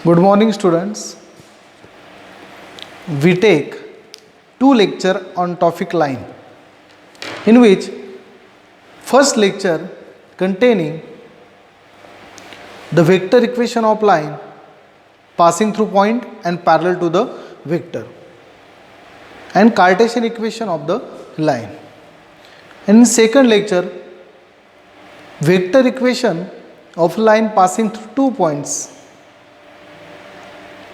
Good morning, students. We take two lecture on topic line, in which first lecture containing the vector equation of line passing through point and parallel to the vector, and Cartesian equation of the line. And in second lecture, vector equation of line passing through 2 points,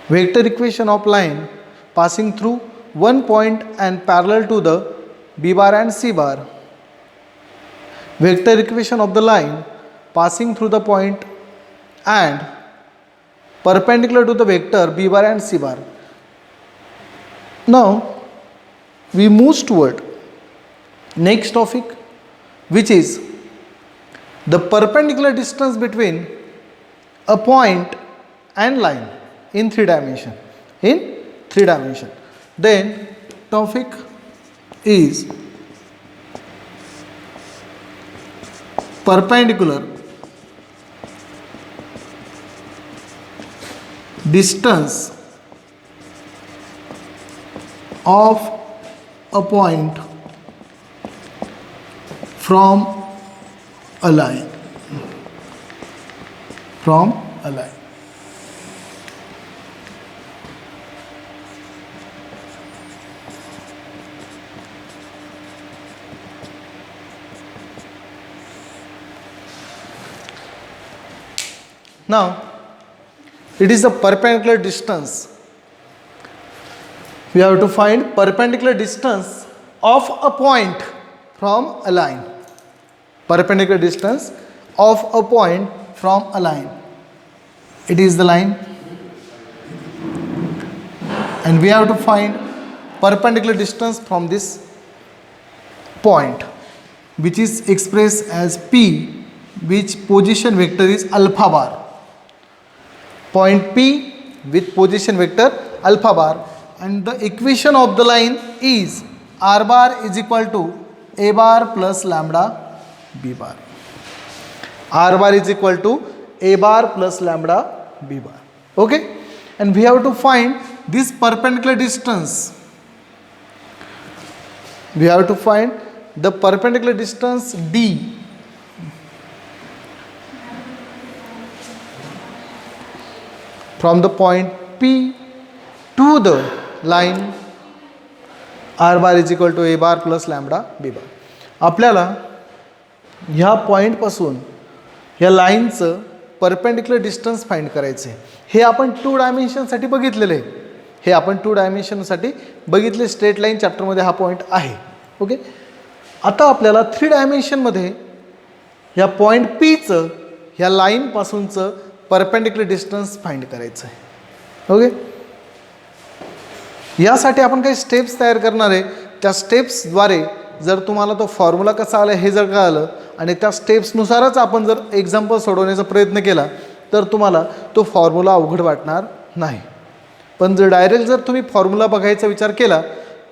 vector equation of line passing through 1 point and parallel to the B bar and C bar, vector equation of the line passing through the point and perpendicular to the vector B bar and C bar. Now we move toward next topic, which is the perpendicular distance between a point and line in 3 dimension. Then topic is perpendicular distance of a point from a line. Now, it is the perpendicular distance. We have to find perpendicular distance of a point from a line. Perpendicular distance of a point from a line. It is the line. And we have to find perpendicular distance from this point, which is expressed as P, which position vector is alpha bar. Point P with position vector alpha bar, and the equation of the line is R bar is equal to A bar plus lambda B bar. R bar is equal to A bar plus lambda B bar. Okay? And we have to find this perpendicular distance. We have to find the perpendicular distance D from the point P to the line R bar is equal to A bar plus lambda B bar. आपल्याला ह्या पॉईंटपासून ह्या लाईनचं perpendicular distance find करायचं आहे. हे आपण 2 डायमेन्शनसाठी बघितलेलं आहे. हे आपण 2 डायमेन्शनसाठी बघितले. स्ट्रेट लाईन चॅप्टरमध्ये हा पॉईंट आहे. ओके. आता आपल्याला 3 डायमेन्शनमध्ये ह्या पॉईंट Pचं ह्या लाईनपासूनचं परपेंडिक्युलर डिस्टन्स फाइंड करायचं आहे. ओके. यासाठी आपण काही स्टेप्स तयार करणार आहे. त्या स्टेप्सद्वारे जर तुम्हाला तो फॉर्म्युला कसा आला हे जर कळलं आणि त्या स्टेप्सनुसारच आपण जर एक्झाम्पल सोडवण्याचा प्रयत्न केला तर तुम्हाला तो फॉर्म्युला अवघड वाटणार नाही. पण जर डायरेक्ट जर तुम्ही फॉर्म्युला बघायचा विचार केला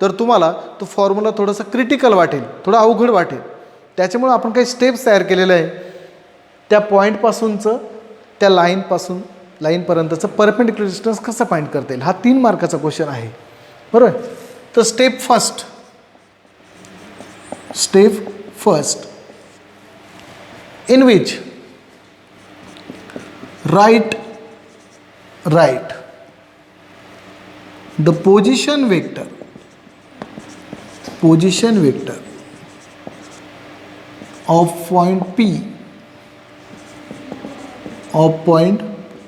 तर तुम्हाला तो फॉर्म्युला थोडंसं क्रिटिकल वाटेल, थोडं अवघड वाटेल. त्याच्यामुळे आपण काही स्टेप्स तयार केलेले आहे. त्या पॉईंटपासूनचं त्या लाईनपर्यंतचं परपेंडिक्युलर डिस्टन्स कसं फाइंड करता येईल, हा 3 मार्काचा क्वेश्चन आहे. बरोबर. तर step first in which write the position vector of point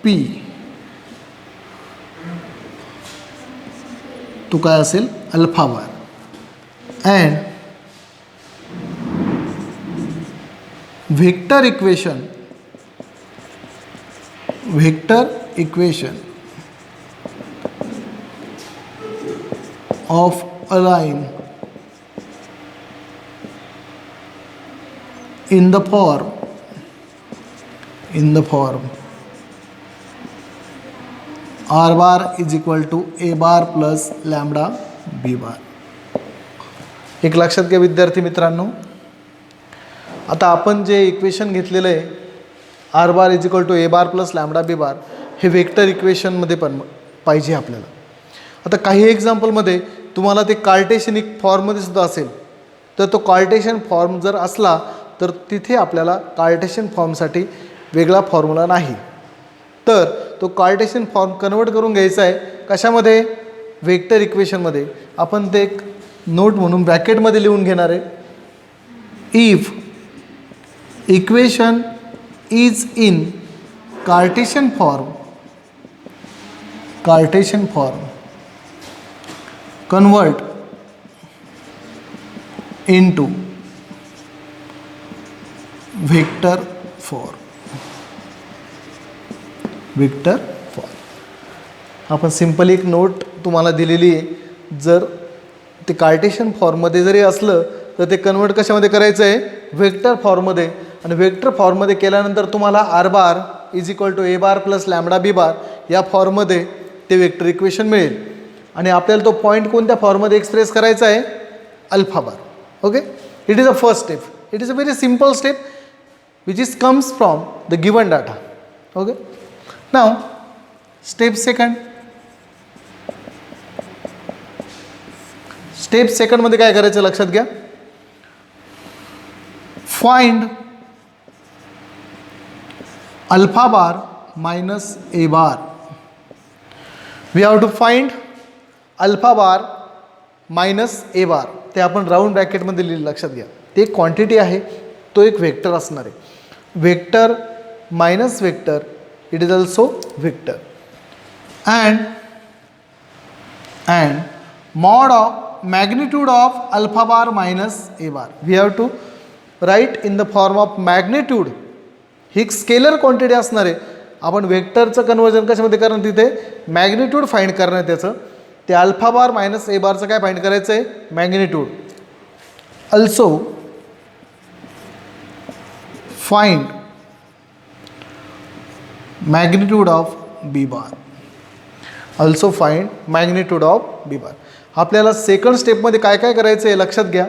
P तो काय असेल alpha bar, and vector equation of a line in the form R bar is equal to A bar plus lambda B bar. एक लक्षात घ्या विद्यार्थी मित्रांनो, आता आपण जे इक्वेशन घेतलेलं आहे r bar is equal to a bar plus lambda b bar, हे वेक्टर इक्वेशनमध्ये पण पाहिजे आपल्याला. आता काही एक्झाम्पलमध्ये तुम्हाला ते कार्टेशनिक फॉर्ममध्ये सुद्धा असेल, तर तो कार्टेशन फॉर्म जर असला तर तिथे आपल्याला कार्टेशन फॉर्मसाठी वेगळा फॉर्म्युला नाही. तर तो कार्टेशन फॉर्म कन्वर्ट करून घ्यायचा आहे कशामध्ये, वेक्टर इक्वेशनमध्ये. आपण ते एक नोट म्हणून ब्रॅकेटमध्ये लिहून घेणार आहे. If equation is in Cartesian form convert into vector form. आपण सिंपली एक नोट तुम्हाला दिलेली आहे. जर ते कार्टेशन फॉर्ममध्ये जरी असलं तर ते कन्वर्ट कशामध्ये करायचं आहे, वेक्टर फॉर्ममध्ये. आणि वेक्टर फॉर्ममध्ये केल्यानंतर तुम्हाला r bar is equal to a bar plus lambda b bar या फॉर्ममध्ये ते वेक्टर इक्वेशन मिळेल. आणि आपल्याला तो पॉईंट कोणत्या फॉर्ममध्ये एक्सप्रेस करायचा आहे, alpha bar. Okay, it is a first step. It is a very simple step which is comes from the given data. Okay, now step second. Step सेकंडमध्ये काय करायचं लक्षात घ्या. Find alpha bar minus A bar. We have to find alpha bar minus A bar. ते आपण round ब्रॅकेटमध्ये लिहिलं, लक्षात घ्या. ते एक क्वांटिटी आहे, तो एक वेक्टर असणार आहे. Vector minus vector, it is also vector. And mod of magnitude of alpha bar minus a bar. We have to write in the form of magnitude. ही एक स्केलर क्वांटिटी असणार आहे. आपण वेक्टरचं कन्वर्जन कशामध्ये करणार, तिथे मॅग्निट्यूड फाइंड करणार त्याचं. ते अल्फा बार मायनस ए बारचं काय फाइंड करायचं आहे, magnitude. Also find magnitude of B bar. Also find magnitude of B bar. आपल्याला सेकंड स्टेपमध्ये काय काय करायचं आहे लक्षात घ्या.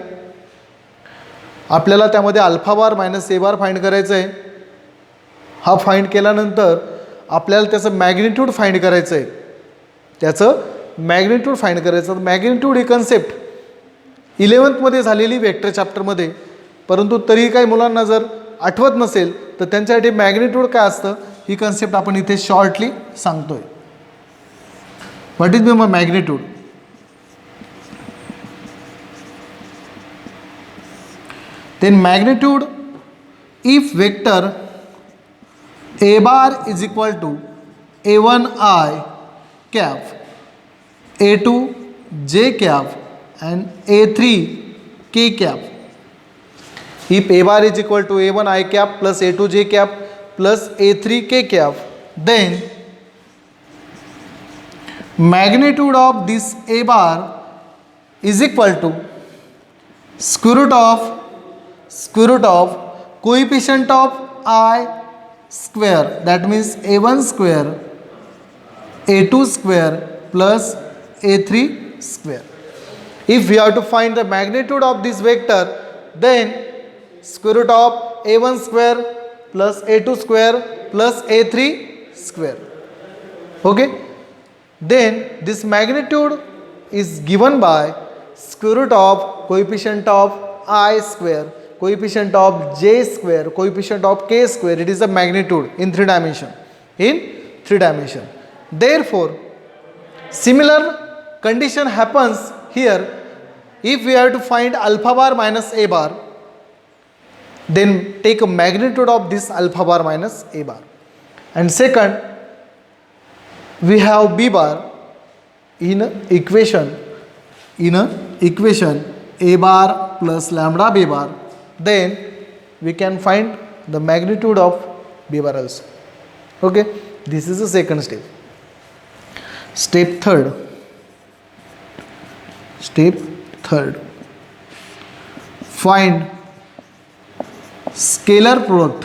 आपल्याला त्यामध्ये अल्फा बार मायनस ए बार फाइंड करायचं आहे. हा फाइंड केल्यानंतर आपल्याला त्याचं मॅग्निट्यूड फाइंड करायचं आहे. मॅग्निट्यूड ही कन्सेप्ट 11th झालेली वेक्टर चॅप्टरमध्ये, परंतु तरीही काही मुलांना जर आठवत नसेल तर त्यांच्यासाठी मॅग्निट्यूड काय असतं ही कन्सेप्ट आपण इथे शॉर्टली सांगतोय. What is b magnitude. then magnitude if vector a bar is equal to a1 I cap, a2 j cap and a3 k cap. If a bar is equal to a1 I cap plus a2 j cap plus a3 k cap, then magnitude of this a bar is equal to square root of coefficient of I square, that means a1 square a2 square plus a3 square. If we have to find the magnitude of this vector, then square root of a1 square plus a2 square plus a3 square. Okay, then this magnitude is given by square root of coefficient of I square, coefficient of j square, coefficient of k square. It is a magnitude in 3 dimension. Therefore similar condition happens here. If we have to find alpha bar minus a bar, then take a magnitude of this alpha bar minus a bar. And second, we have b bar in equation a bar plus lambda b bar. Then we can find the magnitude of b bar also. Okay, this is the second step. Step third, find scalar product.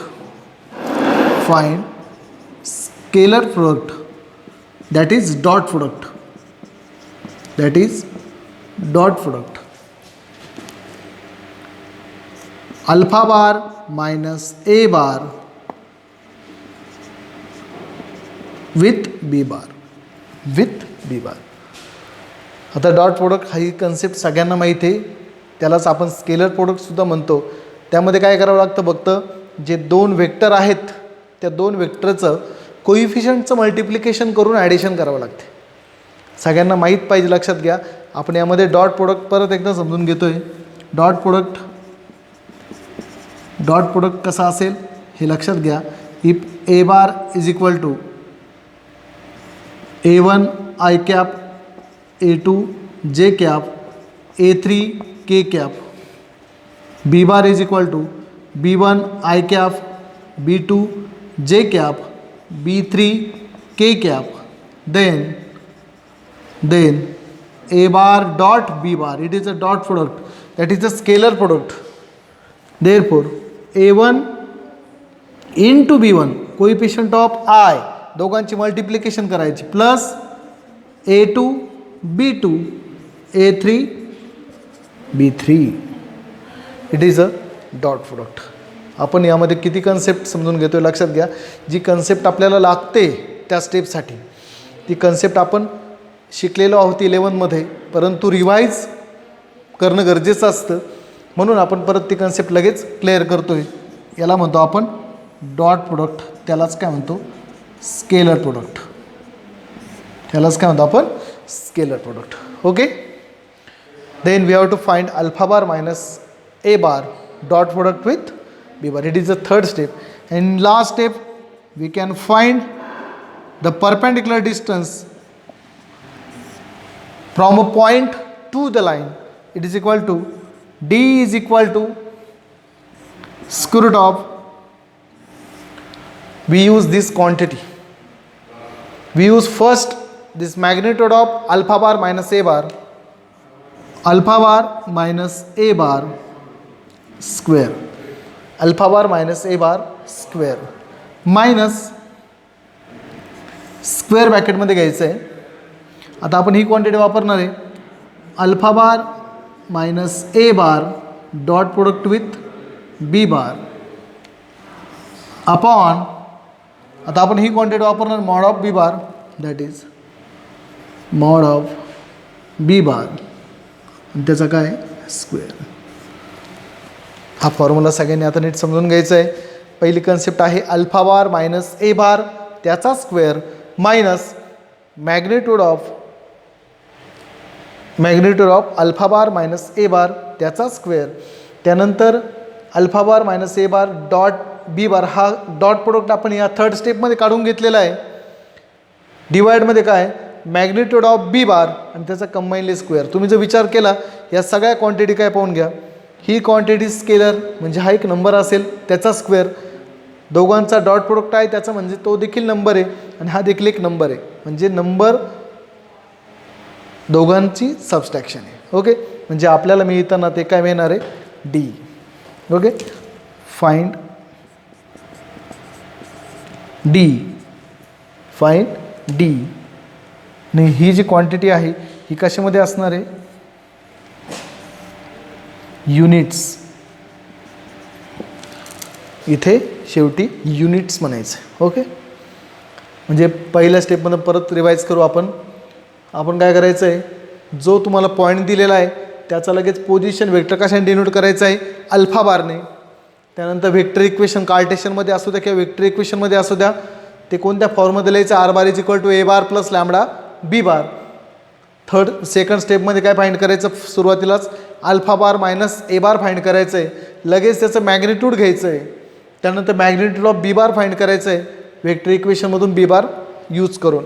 That is dot product. Alpha bar minus a bar with B bar. आता dot product ही concept सगळ्यांना माहिती आहे, त्यालाच आपण scalar प्रोडक्टसुद्धा म्हणतो. त्यामध्ये काय करावं लागतं फक्त, जे दोन वेक्टर आहेत त्या दोन वेक्टरचं कोइफिशियंटचं मल्टिप्लिकेशन करून ॲडिशन करावं लागते. सगळ्यांना माहीत पाहिजे, लक्षात घ्या. आपण यामध्ये डॉट प्रोडक्ट परत एकदा समजून घेतो आहे. डॉट प्रोडक्ट कसा असेल हे लक्षात घ्या. If a bar is equal to A1 I cap, A2 J cap, A3 K cap, B bar is equal to B1 I cap, B2 J cap, B3 K cap, then A bar dot B bar, it is a dot product, that is a scalar product. Therefore A1 into B1 coefficient of I, दोघांची multiplication करायची, plus A2 B2 A3 B3, it is a dot product. आपण यामध्ये किती concept समजून घेतो लक्षात घ्या. जी concept आपल्याला लागते त्या स्टेपसाठी ती कन्सेप्ट आपण शिकलेलो आहोत 11मध्ये, परंतु रिवाईज करणं गरजेचं असतं, म्हणून आपण परत ती कन्सेप्ट लगेच क्लिअर करतो आहे. याला म्हणतो आपण डॉट प्रोडक्ट, त्यालाच काय म्हणतो स्केलर प्रोडक्ट, त्यालाच काय म्हणतो आपण scalar product. Okay, then we have to find alpha bar minus A bar dot product with B bar. It is the third step. And last step we can find the perpendicular distance from a point to the line. It is equal to D is equal to square root of, we use this quantity, we use first this magnitude of alpha bar minus a bar, alpha bar minus a bar square, alpha bar minus a bar square, minus square ब्रॅकेटमध्ये घ्यायचं आहे. आता आपण ही quantity वापरणार आहे, alpha bar minus A bar dot product with B bar upon, आता आपण ही क्वांटिटी वापरणार mod of B bar, that is mod of B bar आणि त्याचा काय स्क्वेअर. हा फॉर्म्युला सगळ्यांनी आता नीट समजून घ्यायचा आहे. पहिली कन्सेप्ट आहे अल्फा बार मायनस ए बार त्याचा square minus magnitude of alpha bar minus A bar त्याचा स्क्वेअर. त्यानंतर अल्फा बार मायनस ए बार डॉट बी बार, हा डॉट प्रोडक्ट आपण या थर्ड स्टेपमध्ये काढून घेतलेला आहे. डिवाइडमध्ये काय मॅग्निट्यूड ऑफ बी बार आणि त्याचा कंबाईनली स्क्वेअर. तुम्ही जर विचार केला या सगळ्या क्वांटिटी काय पाहून घ्या, ही क्वांटिटी स्केलर म्हणजे हा एक नंबर असेल त्याचा स्क्वेअर, दोघांचा डॉट प्रोडक्ट आहे त्याचा म्हणजे तो देखील नंबर आहे आणि हा देखील एक नंबर आहे, म्हणजे नंबर दोघांची सबस्ट्रॅक्शन आहे. ओके, म्हणजे आपल्याला मिळताना ते काय मिळणार आहे डी. ओके, फाइंड डी आणि ही जी क्वांटिटी आहे ही कशामध्ये असणार आहे युनिट्स. इथे शेवटी युनिट्स म्हणायचं. ओके, म्हणजे पहिल्या स्टेपमध्ये परत रिवाईज करू आपण काय करायचं आहे, जो तुम्हाला पॉईंट दिलेला आहे त्याचा लगेच पोझिशन वेक्टर कशाने डिनोट करायचं आहे अल्फा बारने. त्यानंतर वेक्टर इक्वेशन कार्टेशियनमध्ये असू द्या किंवा वेक्टर इक्वेशनमध्ये असू द्या, ते कोणत्या फॉर्ममध्ये लिहायचं r bar is equal to a bar plus lambda b bar. Second स्टेपमध्ये काय फाइंड करायचं, सुरुवातीलाच अल्फा बार मायनस ए बार फाइंड करायचं आहे, लगेच त्याचं मॅग्निट्यूड घ्यायचं आहे, त्यानंतर magnitude of B bar find करायचं आहे वेक्टर इक्वेशनमधून बी बार यूज करून.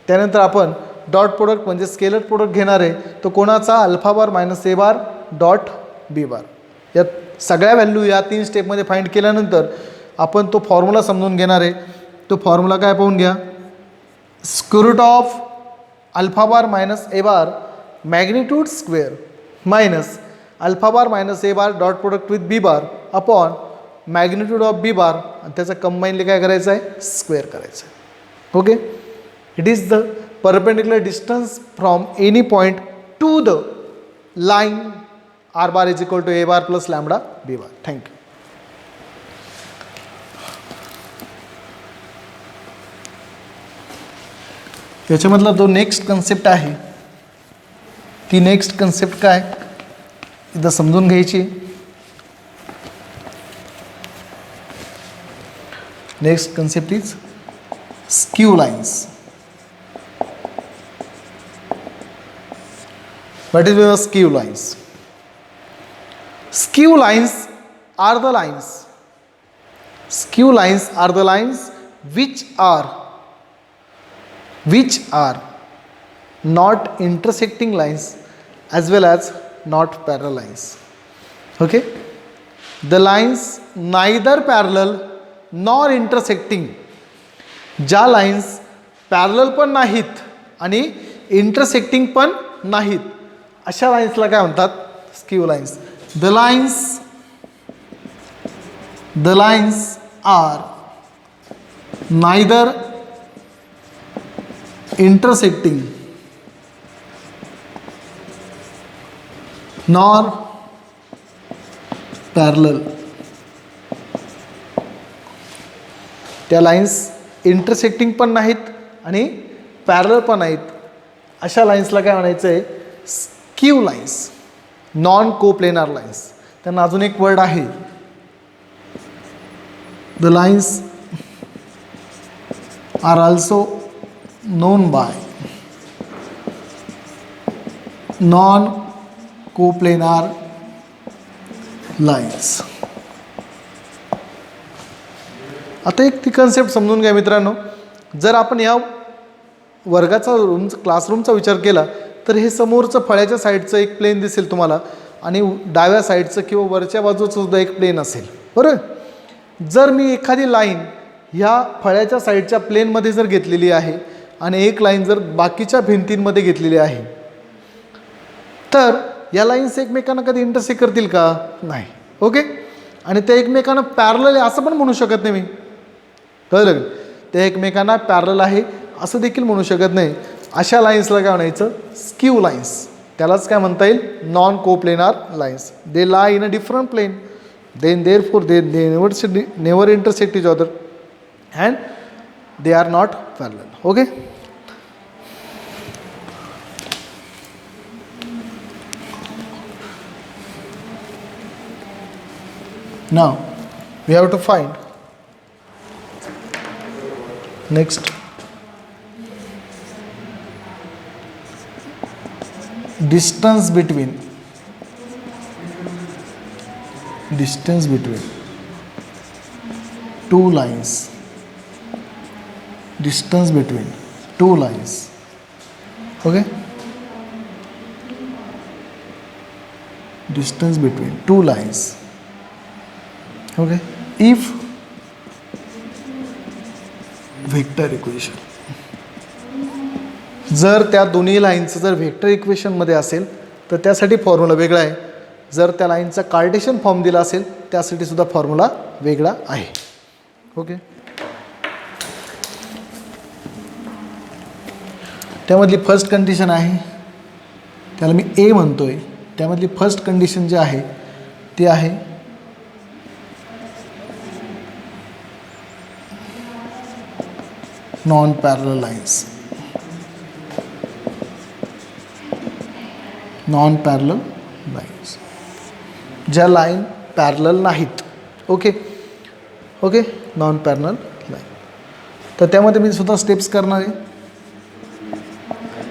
त्यानंतर आपण डॉट प्रोडक्ट म्हणजे स्केलर प्रोडक्ट घेणार आहे, तो कोणाचा अल्फा बार मायनस ए बार डॉट बी बार. या सगळ्या व्हॅल्यू या 3 स्टेपमध्ये फाइंड केल्यानंतर आपण तो फॉर्म्युला समजून घेणार आहे. तो फॉर्म्युला काय पाहून घ्या, square root of alpha bar minus A bar magnitude square minus alpha bar minus A bar dot product with B bar upon magnitude of B bar आणि त्याचा कंबाईनली काय करायचं आहे स्क्वेअर करायचं आहे. Okay, it is the perpendicular distance from any point to the line r bar is equal to a bar plus lambda b bar. Thank you. त्याच्यामधला जो next concept आहे ती नेक्स्ट कन्सेप्ट काय इथं समजून घ्यायची. Next concept is skew lines. What is the skew lines? Skew lines are the lines. Skew lines are the lines which are not intersecting lines as well as not parallel lines. Okay? The lines neither parallel nor intersecting. ज्या lines parallel पण नाहीत आणि intersecting पण नाहीत अशा लाइन्सला काय म्हणतात skew lines. The lines are neither intersecting nor parallel. त्या लाइन्स इंटरसेक्टिंग पण नाहीत आणि पॅरलल पण नाहीत अशा लाइन्सला काय म्हणायचं आहे skew lines. Non coplanar lines. त्यांना अजून एक वर्ड आहे. The lines are also known by non coplanar lines. आता एक ती कन्सेप्ट समजून घ्या मित्रांनो. जर आपण या वर्गाचा क्लासरूमचा विचार केला तर हे समोरचं फळ्याच्या साईडचं एक प्लेन दिसेल तुम्हाला आणि डाव्या साईडचं किंवा वरच्या बाजूचं सुद्धा एक प्लेन असेल बरोबर. जर मी एखादी लाईन ह्या फळ्याच्या साईडच्या प्लेनमध्ये जर घेतलेली आहे आणि एक लाईन जर बाकीच्या भिंतींमध्ये घेतलेली आहे तर या लाईन्स एकमेकांना कधी इंटरसेक्ट करतील का नाही. ओके. आणि त्या एकमेकांना पॅरलल आहे असं पण म्हणू शकत नाही मी. कळलं. त्या एकमेकांना पॅरलल आहे असं देखील म्हणू शकत नाही. अशा लाईन्सला काय म्हणायचं स्क्यू लाईन्स. त्यालाच काय म्हणता येईल non coplanar lines. They lie in a different plane then therefore they never intersect each other and they are not parallel. Okay. Now we have to find next distance between two lines. Distance between two lines. Okay. Distance between two lines. Okay. If vector equation जर त्या दोन्ही लाईनचं जर vector इक्वेशनमध्ये असेल तर त्यासाठी formula वेगळा आहे. जर त्या लाईनचा कार्टेशियन फॉर्म दिला असेल त्यासाठी सुद्धा फॉर्म्युला वेगळा आहे. ओके. त्यामधली फर्स्ट कंडिशन आहे त्याला मी ए म्हणतोय. त्यामधली फर्स्ट कंडिशन जी आहे ती आहे non parallel lines. Non parallel lines ज्या लाईन पॅरलल नाहीत. Okay. Okay. Non parallel line. तर त्यामध्ये मी सुद्धा स्टेप्स करणार आहे.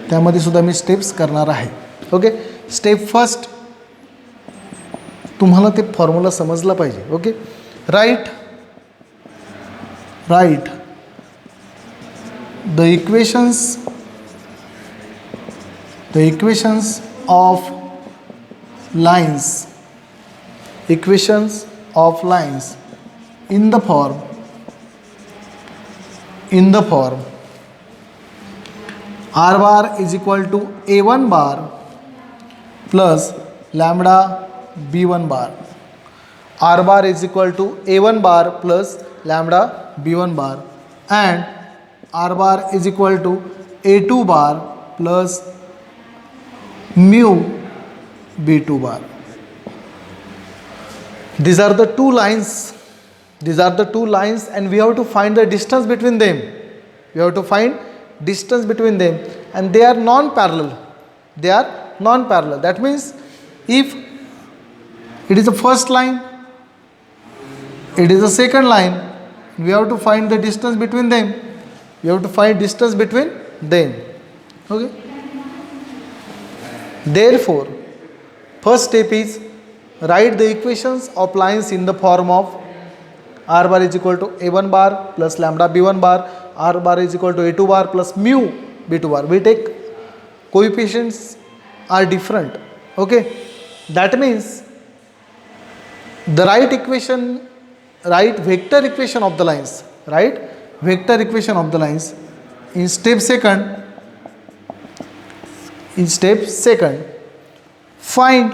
त्यामध्ये सुद्धा मी स्टेप्स करणार आहे. ओके. स्टेप फर्स्ट तुम्हाला ते फॉर्म्युला समजला पाहिजे. Okay. Right the equations of lines in the form r bar is equal to a1 bar plus lambda b1 bar. R bar is equal to a1 bar plus lambda b1 bar and r bar is equal to a2 bar plus mu b2 bar. These are the two lines and we have to find the distance between them. We have to find distance between them, and they are non-parallel. They are non-parallel. That means if it is the first line, it is the second line, we have to find the distance between them. We have to find distance between them. Okay. Therefore, first step is write the equations of lines in the form of r bar is equal to a1 bar plus lambda b1 bar, r bar is equal to a2 bar plus mu b2 bar. We take coefficients are different. Okay. That means the right equation, right vector equation of the lines, right vector equation of the lines in step second. In step second, find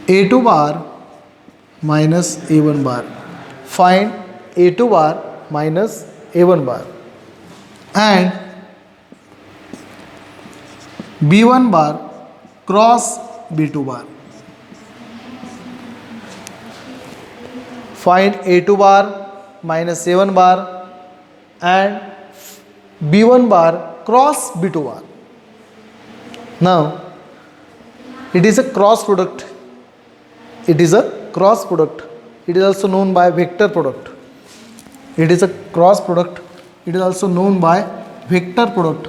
a2 bar minus a1 bar. Find a2 bar minus a1 bar and b1 bar cross b2 bar. Find a2 bar minus a1 bar and b1 bar cross b2 bar. Now it is a cross product. It is a cross product. It is also known by vector product. It is a cross product. It is also known by vector product.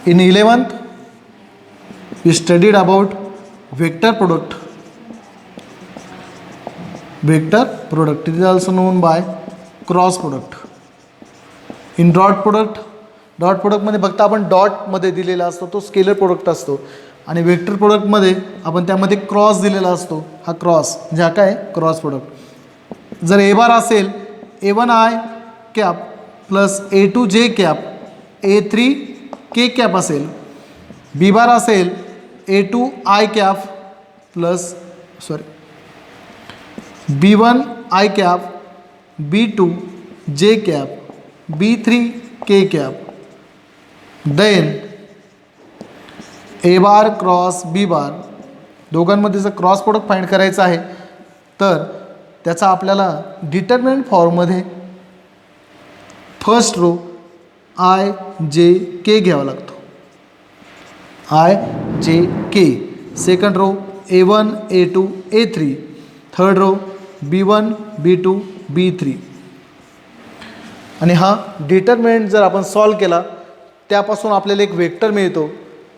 In 11th, we studied about vector product. Vector product. It is also known by cross product. In dot product मध्ये फक्त आपण dot मध्ये दिलेला असतो तो scalar product असतो आणि vector product मध्ये आपण त्यामध्ये क्रॉस दिलेला असतो. हा क्रॉस म्हणजे हा काय क्रॉस प्रोडक्ट. जर ए बार असेल a1i cap plus a2j cap a3k cap असेल. बी बार असेल a2i cap plus b1i cap b2j cap b3k cap. Then A bar cross B bar दोघांमध्ये जर क्रॉस प्रोडक्ट फाइंड करायचं आहे तर त्याचा आपल्याला डिटर्मिनंट फॉर्ममध्ये फर्स्ट रो आय जे के घ्यावा लागतो. I J K. Second row a1 a2 a3. Third row b1 b2 b3. आणि हा डिटर्मिनंट जर आपण सॉल्व केला त्यापासून आपल्याला एक वेक्टर मिळतो.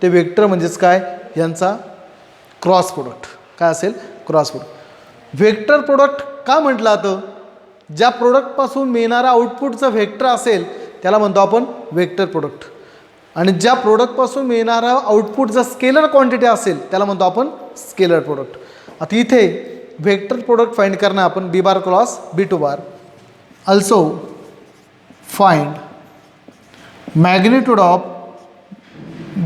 ते वेक्टर म्हणजेच काय यांचा क्रॉस प्रोडक्ट. काय असेल क्रॉस प्रोडक्ट. वेक्टर प्रोडक्ट का म्हटलं जातं? ज्या प्रोडक्टपासून मिळणारा आउटपुटचं वेक्टर असेल त्याला म्हणतो आपण वेक्टर प्रोडक्ट आणि ज्या प्रोडक्टपासून मिळणारा आउटपुट जर स्केलर क्वांटिटी असेल त्याला म्हणतो आपण स्केलर प्रोडक्ट. आता इथे वेक्टर प्रोडक्ट फाइंड करणार आपण b bar cross b2 bar. Also find magnitude of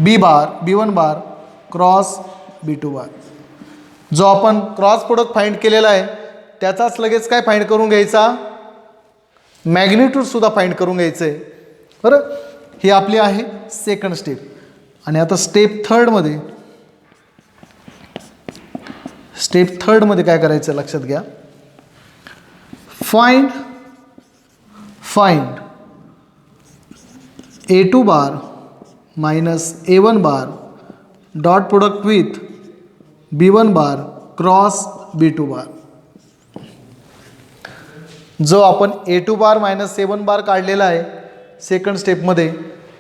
B bar b1 bar cross b2 bar. जो आपण क्रॉस प्रोडक्ट फाइंड केलेला आहे त्याचाच लगेच काय फाइंड करून घ्यायचा मॅग्निट्यूड सुद्धा फाइंड करून घ्यायचं आहे. बरं ही आपली आहे सेकंड स्टेप. आणि आता स्टेप थर्डमध्ये काय करायचं लक्षात घ्या. Find a2 bar minus a1 bar dot product with b1 bar cross b2 bar. जो आपण a2 बार मायनस a1 बार काढलेला आहे सेकंड स्टेपमध्ये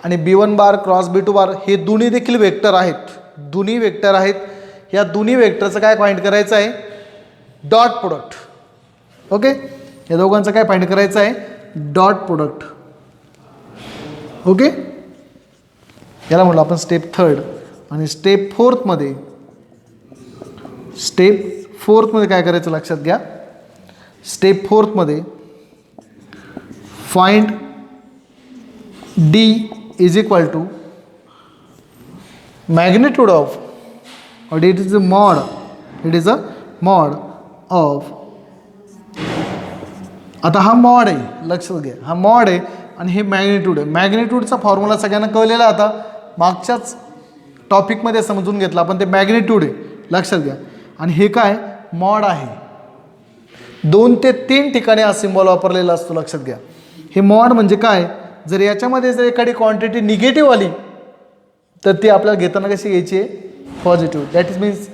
आणि b1 bar cross b2 bar हे दोन्ही देखील वेक्टर आहेत. या दोन्ही वेक्टरचं काय फाइंड करायचं आहे डॉट प्रोडक्ट. ओके. या दोघांचं काय फाइंड करायचं आहे डॉट प्रोडक्ट. ओके. याला म्हटलं आपण स्टेप थर्ड. आणि स्टेप फोर्थमध्ये काय करायचं लक्षात घ्या. स्टेप फोर्थमध्ये find d is equal to magnitude of or it is a mod of. आता हा मॉड आहे लक्षात घ्या. हा मॉड आहे आणि हे मॅग्निट्यूड आहे. मॅग्निट्यूडचा फॉर्म्युला सगळ्यांना कळलेला आता मागच्याच टॉपिकमध्ये समजून घेतला आपण. ते मॅग्निट्यूड आहे लक्षात घ्या. आणि हे काय मॉड आहे. 2 ते 3 ठिकाणी हा सिम्बॉल वापरलेला असतो, लक्षात घ्या. हे मॉड म्हणजे काय, जर याच्यामध्ये जर एखादी क्वांटिटी निगेटिव्ह आली तर ती आपल्याला घेताना कशी घ्यायची आहे, positive. That is means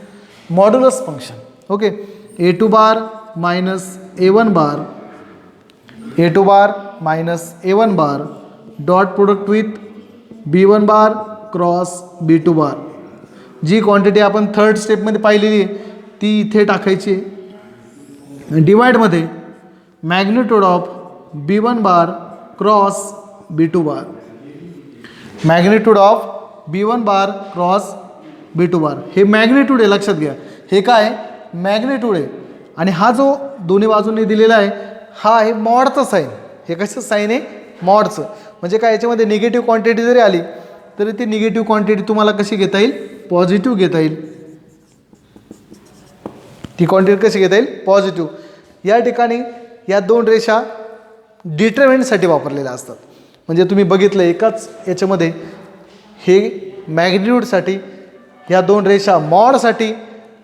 modulus function. Okay, a2 bar minus a1 bar, a2 bar minus a1 bar dot product with b1 bar cross b2 bar. जी क्वांटिटी आपण थर्ड स्टेपमध्ये पाहिलेली आहे ती इथे टाकायची आहे. डिवाइडमध्ये magnitude of b1 bar cross b2 bar, magnitude of b1 bar cross b2 bar. हे मॅग्निट्यूड आहे, लक्षात घ्या. हे काय मॅग्निट्यूड आहे. आणि हा जो दोन्ही बाजूंनी दिलेला आहे हा आहे मॉडचं साईन. हे कसं साईन आहे, मॉडचं. म्हणजे काय, याच्यामध्ये निगेटिव्ह क्वांटिटी जरी आली तरी ती निगेटिव्ह क्वांटिटी तुम्हाला कशी घेता येईल, पॉझिटिव्ह घेता येईल. ती क्वांटिटी कशी घेता येईल, पॉझिटिव्ह. या ठिकाणी या 2 रेषा डिटर्मिनंटसाठी वापरलेल्या असतात. म्हणजे तुम्ही बघितलं एकाच याच्यामध्ये हे मॅग्निट्यूडसाठी, ह्या 2 रेषा मॉडसाठी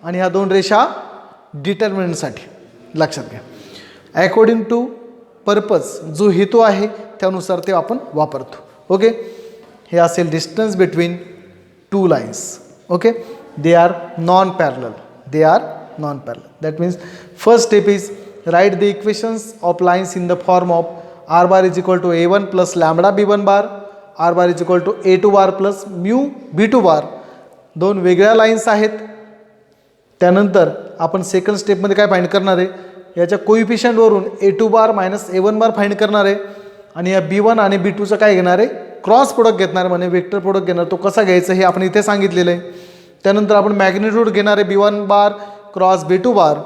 आणि ह्या 2 रेषा डिटर्मिनंटसाठी, लक्षात घ्या. अकॉर्डिंग टू पर्पज, जो हेतू आहे त्यानुसार ते आपण वापरतो. ओके, हे असेल distance between 2 lines. Okay, they are non parallel, they are non parallel. That means first step is write the equations of lines in the form of r bar is equal to a1 plus lambda b1 bar, r bar is equal to a2 bar plus mu b2 bar. 2 वेगळ्या lines आहेत. त्यानंतर आपण second स्टेपमध्ये काय find करणार आहे, याच्या कोइफिशियंटवरून a2 bar minus a1 बार find करणार आहे. आणि या b1 आणि b2चं काय घेणार आहे, क्रॉस प्रोडक्ट घेणार आहे, म्हणजे वेक्टर प्रोडक्ट घेणार. तो कसा घ्यायचा हे आपण इथे सांगितलेलं आहे. त्यानंतर आपण मॅग्निट्यूड घेणार आहे b1 bar cross b2 bar.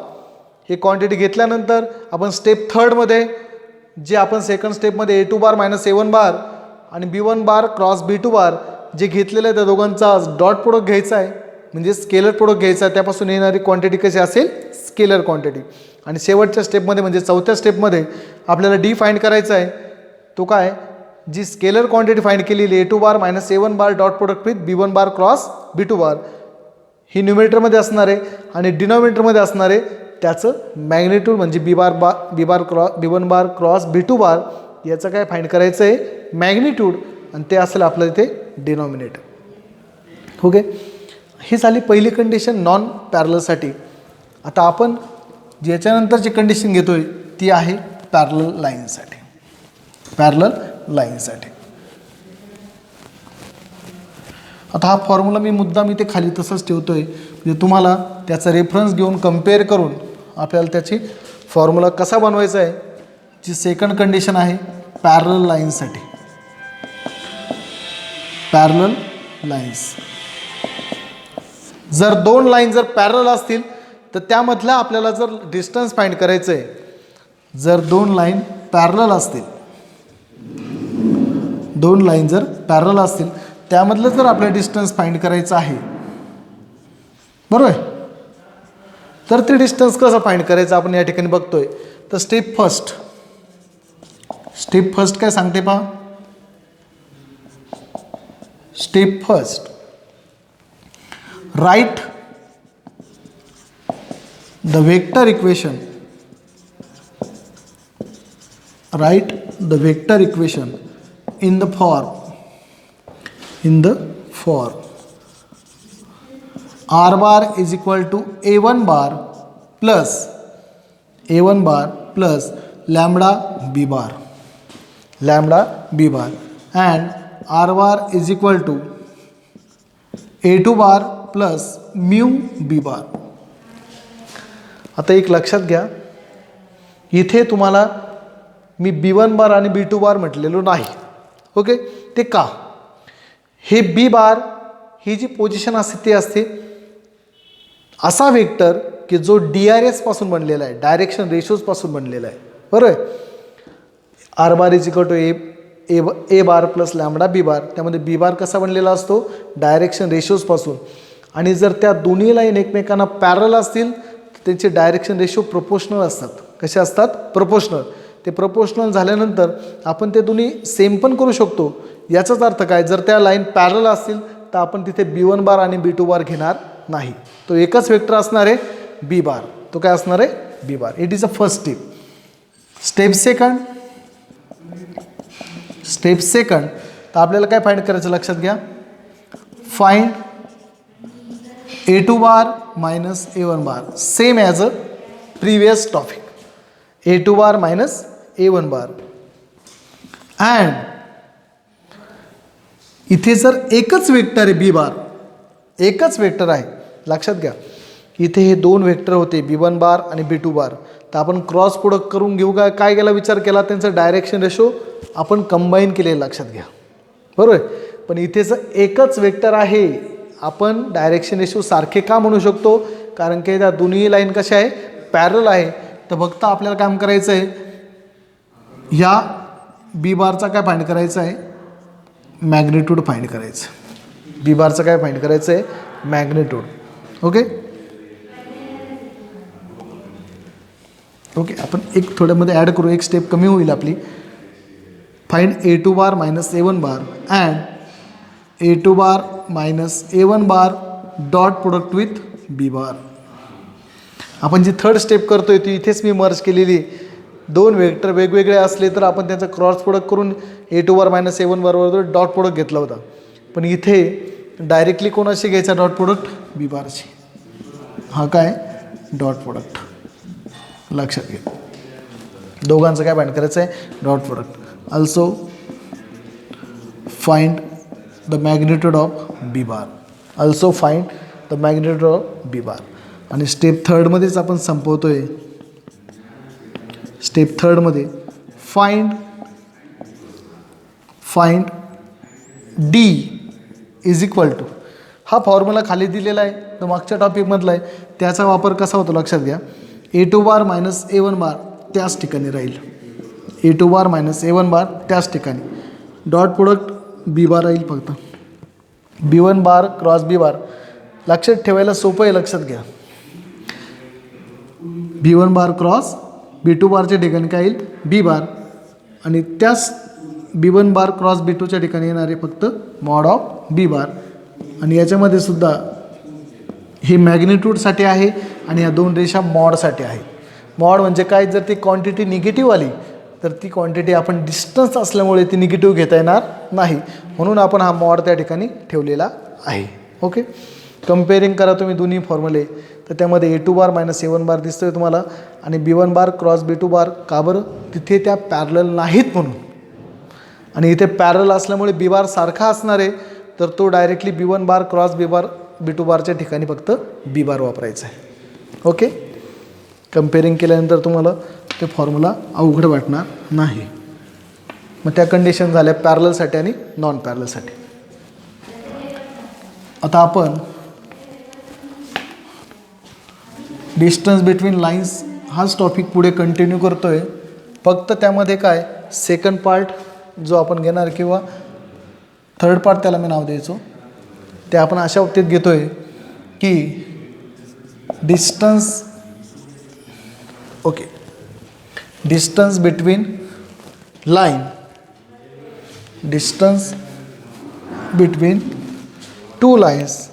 हे क्वांटिटी घेतल्यानंतर आपण स्टेप थर्डमध्ये जे आपण सेकंड स्टेपमध्ये a2 बार मायनस a1 बार आणि b1 बार क्रॉस b2 बार जे घेतलेलं आहे त्या दोघांचा डॉट प्रोडक्ट घ्यायचा आहे, म्हणजे स्केलर प्रोडक्ट घ्यायचा आहे. त्यापासून येणारी क्वांटिटी कशी असेल, स्केलर क्वांटिटी. आणि शेवटच्या स्टेपमध्ये म्हणजे चौथ्या स्टेपमध्ये आपल्याला डी फाइंड करायचा आहे. तो काय, जी स्केलर क्वांटिटी फाइंड केलेली a2 bar minus a1 bar dot product with b1 bar cross b2 बार ही न्यूमरेटरमध्ये असणार आहे आणि डिनॉमिनेटरमध्ये असणार आहे त्याचं मॅग्निट्यूड, म्हणजे b1 बार क्रॉस b2 बार याचं काय फाइंड करायचं आहे, मॅग्निट्यूड. आणि ते असेल आपलं इथे डिनॉमिनेटर. ओके, ही झाली पहिली कंडिशन नॉन पॅरललसाठी. आता आपण ज्याच्यानंतरची कंडिशन घेतोय ती आहे पॅरलल लाईनसाठी. पॅरलल लाईनसाठी आता हा फॉर्म्युला मी मुद्दाम इथे खाली तसंच ठेवतोय, म्हणजे तुम्हाला त्याचा रेफरन्स घेऊन कम्पेअर करून आपल्याला त्याची फॉर्म्युला कसा बनवायचा आहे. जी सेकंड कंडिशन आहे पॅरलल लाईन्ससाठी. पॅरलल लाईन्स, जर 2 लाईन जर पॅरलल असतील तर त्यामधला आपल्याला जर डिस्टन्स फाइंड करायचं आहे. जर 2 लाईन पॅरलल असतील, 2 लाईन जर पॅरलल असतील त्यामधलं जर आपल्याला डिस्टन्स फाइंड करायचं आहे, बरोबर आहे. तर ते डिस्टन्स कसं फाइंड करायचं आपण या ठिकाणी बघतोय. तर स्टेप फर्स्ट काय सांगते पहा. Step first, right the vector equation, right the vector equation in the form r bar is equal to a1 bar plus lambda b bar, and r bar is equal to a2 bar plus mu b bar. आता एक लक्षात घ्या, इथे तुम्हाला मी b1 बार आणि b2 बार म्हटलेलो नाही. Okay, ते का, हे बी बार ही जी पोझिशन असते ती असते असा वेक्टर की जो DRS पासून बनलेला आहे, डायरेक्शन रेशोज पासून बनलेला आहे, बरोबर. R bar is equal to a bar plus lambda b bar. त्यामध्ये बी बार कसा बनलेला असतो, डायरेक्शन रेशोज पासून. आणि जर त्या दोन्ही लाईन एकमेकांना पॅरलल असतील तर त्यांचे डायरेक्शन रेशो प्रोपोर्शनल असतात. कसे असतात, प्रोपोर्शनल. ते प्रोपोर्शनल झाल्यानंतर आपण ते दोन्ही सेम पण करू शकतो. याचाच अर्थ काय, जर त्या लाईन पॅरलल असतील तर आपण तिथे b1 बार आणि b2 बार घेणार नाही. तो एकच वेक्टर असणार आहे बी बार. तो काय असणार आहे, b bar. It is a first step. Step second तर आपल्याला काय फाइंड करायचं लक्षात घ्या. Find A2 bar minus A1 bar, same as a previous topic. A2 bar minus A1 bar. And इथे जर एकच वेक्टर आहे बी बार, एकच वेक्टर आहे लक्षात घ्या. इथे हे दोन वेक्टर होते B1 बार आणि B2 बार, तर आपण क्रॉस प्रोडक्ट करून घेऊ का काय केला विचार केला, त्यांचं डायरेक्शन रेशो आपण कंबाईन केले लक्षात घ्या. बरोबर. पण इथे जर एकच वेक्टर आहे आपण डायरेक्शन रेशो सारखे का म्हणू शकतो, कारण की त्या दोन्ही लाईन कशा आहे, पॅरल आहे. तर फक्त आपल्याला काम करायचं आहे, ह्या बी बारचा काय फाइंड करायचं आहे, मॅग्निट्यूड फाइंड करायचं. बी बारचं काय फाइंड करायचं आहे, मॅग्निट्यूड. Okay okay. आपण एक थोड्यामध्ये ॲड करू, एक स्टेप कमी होईल आपली. Find A2 bar minus A1 bar and A2 bar minus A1 bar dot product with B bar. आपण जी थर्ड स्टेप करतोय ती इथेच मी मर्ज केलेली. दोन वेक्टर वेगवेगळे असले तर आपण त्यांचा क्रॉस प्रोडक्ट करून A2 बार मायनस A1 बार बरोबर डॉट प्रोडक्ट घेतला होता. पण इथे डायरेक्टली कोणाशी घ्यायचा डॉट प्रोडक्ट, बी बारशी. हा काय डॉट प्रोडक्ट लक्षात घ्या. दोघांचं काय फाइंड करायचं आहे, dot product. Also find the magnitude of B bar. Also find the magnitude of B bar. आणि स्टेप थर्डमध्येच आपण संपवतोय. स्टेप थर्डमध्ये find D is equal to, हा फॉर्म्युला खाली दिलेला आहे तो मागच्या टॉपिकमधला आहे, त्याचा वापर कसा होतो लक्षात घ्या. A2 बार मायनस A1 बार त्याच ठिकाणी राहील. A2 बार मायनस A1 बार त्याच ठिकाणी. डॉट प्रोडक्ट बी बार राहील फक्त. B1 बार क्रॉस बी बार लक्षात ठेवायला सोपं आहे, लक्षात घ्या. B1 बार क्रॉस B2 बारच्या ठिकाणी काय येईल, बी बार. आणि त्याच B1 बार क्रॉस B2च्या ठिकाणी येणारे फक्त मॉड ऑफ बी बार. आणि याच्यामध्ये सुद्धा हे मॅग्निट्यूडसाठी आहे आणि या दोन रेषा मॉडसाठी आहे. मॉड म्हणजे काय, जर ती क्वांटिटी निगेटिव्ह आली तर ती क्वांटिटी आपण डिस्टन्स असल्यामुळे ती निगेटिव्ह घेता येणार नाही, म्हणून आपण हा मॉड त्या ठिकाणी ठेवलेला आहे. ओके. कम्पेअरिंग करा तुम्ही दोन्ही फॉर्म्युले, तर त्यामध्ये A2 बार मायनस A1 बार दिसतोय तुम्हाला आणि B1 बार क्रॉस B2 बार. का बरं, तिथे त्या पॅरलल नाहीत म्हणून. आणि इथे पॅरल असल्यामुळे बी बार सारखा असणार आहे, तर तो directly B1 bar cross B बार B2 बारच्या ठिकाणी फक्त बी बार वापरायचा आहे. ओके. कम्पेअरिंग केल्यानंतर तुम्हाला ते फॉर्म्युला अवघड वाटणार नाही. मग त्या कंडिशन झाल्या पॅरलसाठी आणि नॉन पॅरलसाठी. आता आपण डिस्टन्स बिटवीन लाईन्स हाच टॉपिक पुढे कंटिन्यू करतो आहे. फक्त त्यामध्ये काय सेकंड पार्ट जो आपण घेणार किंवा थर्ड पार्ट त्याला मी नाव द्यायचो, ते आपण अशा बाबतीत घेतो आहे की डिस्टन्स बिटवीन टू लाईन्स